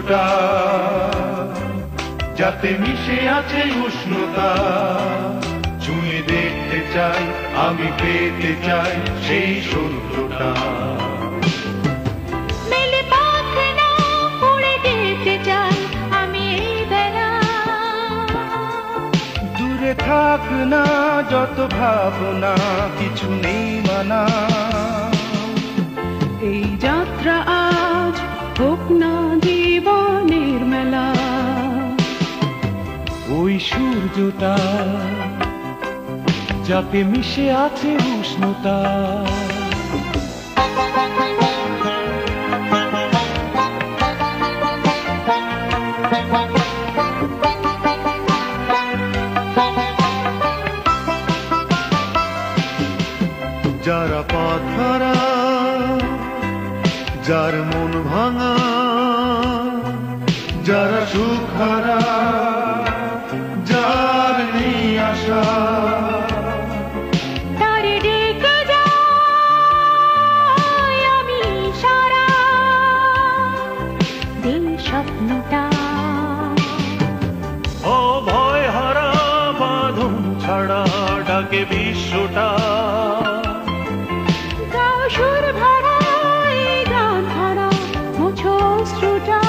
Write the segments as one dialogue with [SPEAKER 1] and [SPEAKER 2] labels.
[SPEAKER 1] সূর্যটা, যাতে মিশে আছে উষ্ণতা। ছুঁয়ে দেখতে চাই, আমি পেতে চাই সেই সূর্যটা।
[SPEAKER 2] মেলে পাখনা উড়ে যেতে চাই আমি এই বেলা।
[SPEAKER 1] দূরে থাক না যত ভাবনা, কিছু নেই মানা।
[SPEAKER 2] এই যাত্রা আজ হোক না জীবনের মেলা।
[SPEAKER 1] ওই সূর্যটা, যাতে মিশে আছে উষ্ণতা। যারা পথ হারা, যার মন ভাঙা, যারা সুখ হারা, যার নেই আশা,
[SPEAKER 2] তারে ডেকে যাই আমি সারা। দিন স্বপ্নটা
[SPEAKER 1] ও ভয় হারা বাঁধন ছাড়া ডাকে বিশ্বটা।
[SPEAKER 2] গাও সুর ভরা এই গান ভরা মুছো অশ্রুটা।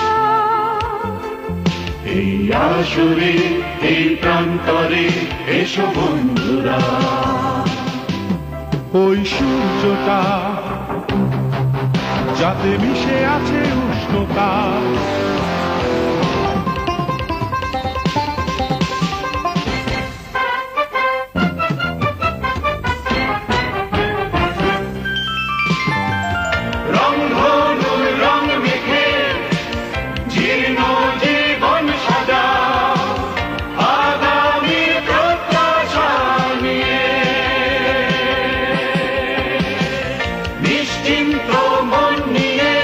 [SPEAKER 1] এই আসরে এই প্রান্তরে এসো বন্ধুরা। ওই সূর্যটা, যাতে মিশে আছে উষ্ণতা। রংধনুর রং মেখে জীর্ণ জীবন সাজা, আগামী প্রত্যাশা নিয়ে নিশ্চিন্ত মন নিয়ে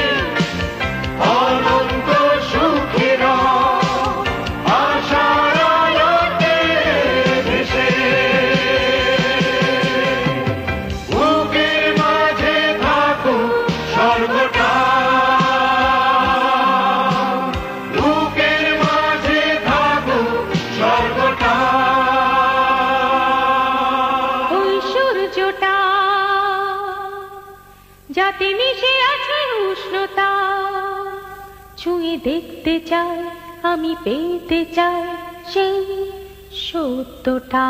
[SPEAKER 1] অনন্ত সুখের আশার আলোতে ভেসে। বুকের মাঝে থাকুক স্বর্গটা, বুকের মাঝে থাকুক স্বর্গটা।
[SPEAKER 2] ওই সূর্যটা, যাতে মিশে আছে উষ্ণতা। ছুঁয়ে দেখতে চাই, আমি পেতে চাই সেই সত্যটা।